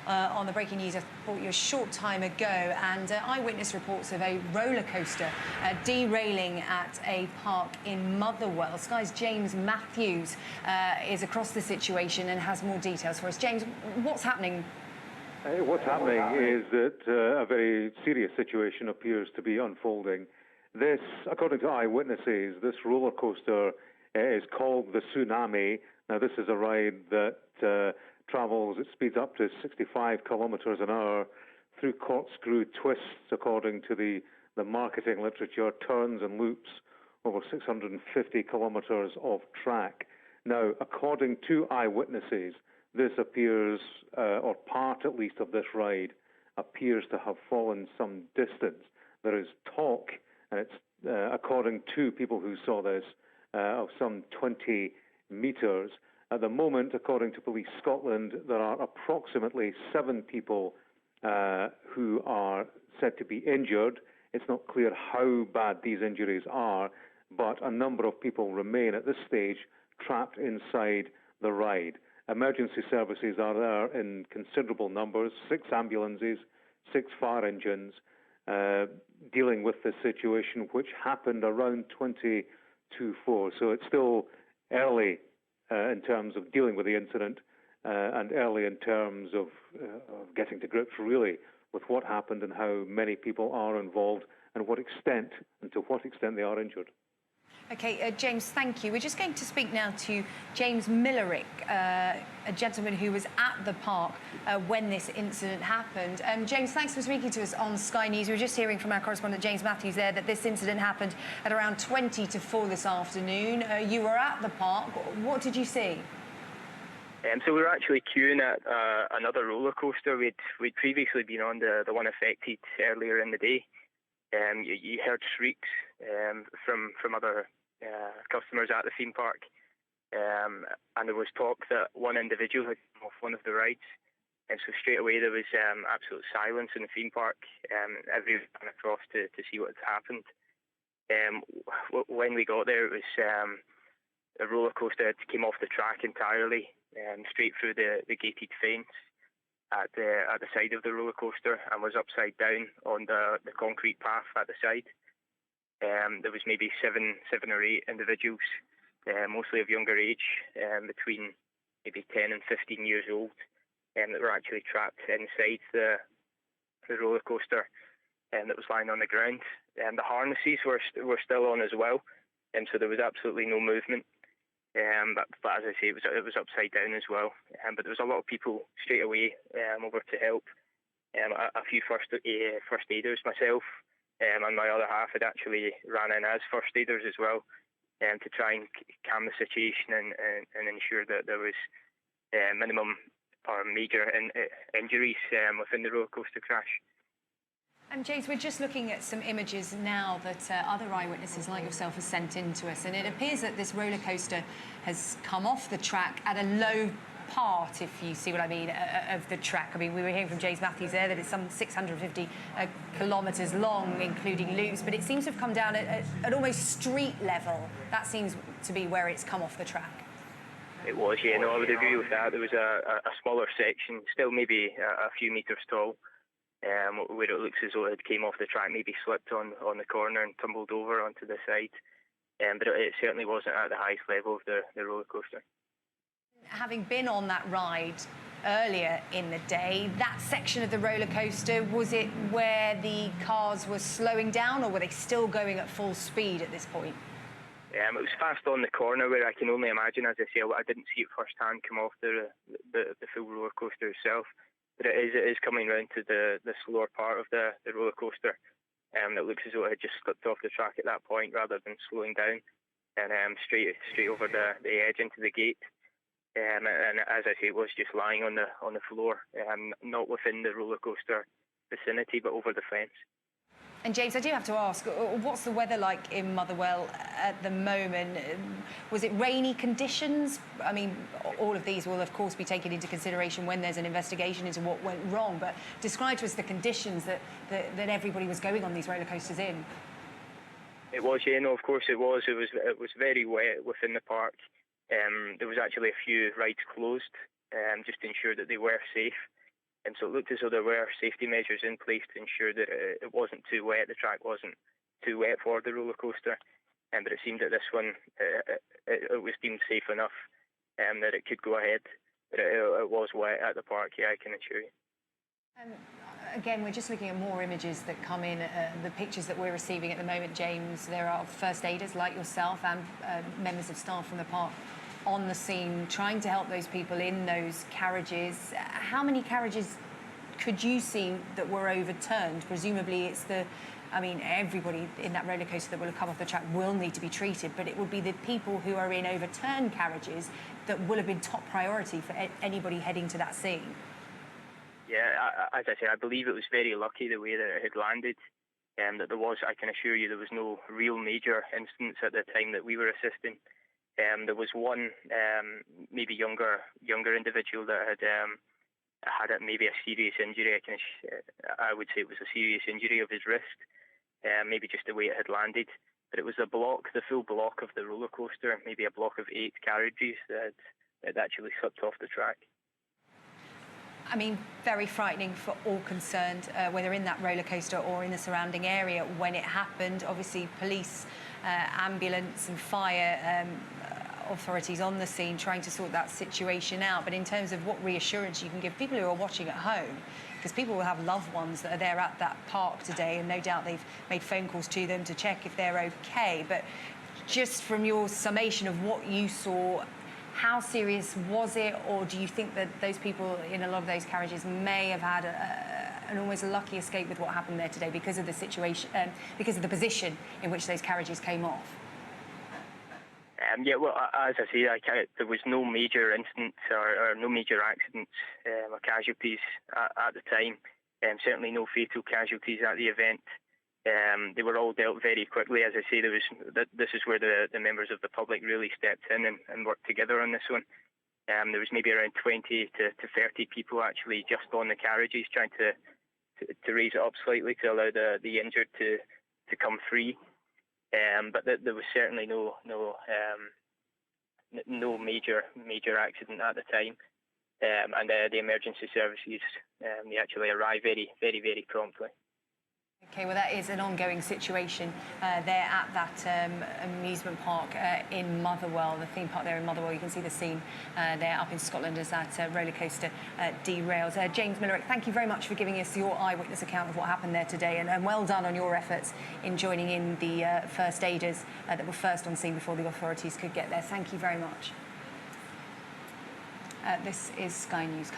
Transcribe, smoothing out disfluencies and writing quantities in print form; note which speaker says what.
Speaker 1: on the breaking news I brought you a short time ago, and Eyewitness reports of a roller coaster derailing at a park in Motherwell. Sky's James Matthews is across the situation and has more details for us. James, what's happening?
Speaker 2: What's happening is that a very serious situation appears to be unfolding. This, according to eyewitnesses, this roller coaster is called the Tsunami. Now, this is a ride that travels, it speeds up to 65 kilometres an hour through corkscrew twists, according to the marketing literature, turns and loops over 650 kilometres of track. Now, according to eyewitnesses, this appears, or part at least of this ride, appears to have fallen some distance. There is talk, and it's according to people who saw this, of some 20 metres. At the moment, according to Police Scotland, there are approximately 7 people who are said to be injured. It's not clear how bad these injuries are, but a number of people remain at this stage trapped inside the ride. Emergency services are there in considerable numbers, 6 ambulances, 6 fire engines, dealing with this situation, which happened around 20 to 4. So it's still early in terms of dealing with the incident and early in terms of getting to grips, really, with what happened and how many people are involved and to what extent they are injured.
Speaker 1: OK, James, thank you. We're just going to speak now to James Millerick, a gentleman who was at the park when this incident happened. James, thanks for speaking to us on Sky News. We were just hearing from our correspondent James Matthews there that this incident happened at around 20 to 4 this afternoon. You were at the park. What did you see?
Speaker 3: So we were actually queuing at another roller coaster. We'd previously been on the one affected earlier in the day. You heard shrieks from other customers at the theme park, and there was talk that one individual had come off one of the rides, and so straight away there was absolute silence in the theme park. Everyone ran across to see what had happened. When we got there, it was a roller coaster that came off the track entirely, straight through the gated fence at the side of the roller coaster, and was upside down on the concrete path at the side. There was maybe seven or eight individuals, mostly of younger age, between maybe 10 and 15 years old, that were actually trapped inside the roller coaster that was lying on the ground. The harnesses were still on as well, so there was absolutely no movement. But as I say, it was upside down as well. But there was a lot of people straight away over to help. A few first aiders, myself, and my other half had actually ran in as first aiders as well, to try and calm the situation and ensure that there was minimum or major injuries within the roller coaster crash.
Speaker 1: And James, we're just looking at some images now that other eyewitnesses like yourself have sent in to us, and it appears that this roller coaster has come off the track at a low part, if you see what I mean, of the track. I mean, we were hearing from James Matthews there that it's some 650 kilometres long, including loops, but it seems to have come down at almost street level. That seems to be where it's come off the track.
Speaker 3: It was, yeah, no, I would agree with that. There was a smaller section, still maybe a few metres tall, where it looks as though it came off the track, maybe slipped on the corner and tumbled over onto the side. But it certainly wasn't at the highest level of the roller coaster.
Speaker 1: Having been on that ride earlier in the day, that section of the roller coaster, was it where the cars were slowing down, or were they still going at full speed at this point?
Speaker 3: It was fast on the corner, where I can only imagine, as I say, I didn't see it firsthand come off the full roller coaster itself. But it is coming round to the slower part of the roller coaster. It looks as though it had just slipped off the track at that point rather than slowing down, and straight over the edge into the gate. And as I say, it was just lying on the floor, not within the roller coaster vicinity, but over the fence.
Speaker 1: And James, I do have to ask, what's the weather like in Motherwell at the moment? Was it rainy conditions? I mean, all of these will, of course, be taken into consideration when there's an investigation into what went wrong, but describe to us the conditions that everybody was going on these roller coasters in.
Speaker 3: It was, yeah, no, of course it was. It was very wet within the park. There was actually a few rides closed, just to ensure that they were safe. And so it looked as though there were safety measures in place to ensure that it wasn't too wet, the track wasn't too wet for the roller coaster. But it seemed that this one, it was deemed safe enough that it could go ahead. But it was wet at the park, yeah, I can assure you.
Speaker 1: Again, we're just looking at more images that come in, the pictures that we're receiving at the moment, James. There are first aiders like yourself and members of staff from the park on the scene trying to help those people in those carriages. How many carriages could you see that were overturned? Presumably it's everybody in that roller coaster that will have come off the track will need to be treated, but it would be the people who are in overturned carriages that will have been top priority for anybody heading to that scene.
Speaker 3: Yeah, as I say, I believe it was very lucky the way that it had landed. That there was, I can assure you, there was no real major incidents at the time that we were assisting. There was one maybe younger individual that had maybe a serious injury. I would say it was a serious injury of his wrist, maybe just the way it had landed. But it was the full block of the roller coaster, maybe a block of 8 carriages that had actually slipped off the track.
Speaker 1: Very frightening for all concerned, whether in that roller coaster or in the surrounding area when it happened. Obviously, police, ambulance and fire authorities on the scene trying to sort that situation out. But in terms of what reassurance you can give people who are watching at home, because people will have loved ones that are there at that park today, and no doubt they've made phone calls to them to check if they're okay. But just from your summation of what you saw, how serious was it, or do you think that those people in a lot of those carriages may have had an almost lucky escape with what happened there today because of the situation, because of the position in which those carriages came off?
Speaker 3: Yeah, well, as I say, there was no major incidents or no major accidents or casualties at the time. Certainly no fatal casualties at the event. They were all dealt very quickly. As I say, this is where the members of the public really stepped in and worked together on this one. There was maybe around 20 to 30 people actually just on the carriages trying to raise it up slightly to allow the injured to come free. But there was certainly no major accident at the time. And the emergency services they actually arrived very promptly.
Speaker 1: Okay, well, that is an ongoing situation there at that amusement park in Motherwell, the theme park there in Motherwell. You can see the scene there up in Scotland as that roller coaster derails. James Millerick, thank you very much for giving us your eyewitness account of what happened there today, and well done on your efforts in joining in the first aiders that were first on scene before the authorities could get there. Thank you very much. This is Sky News.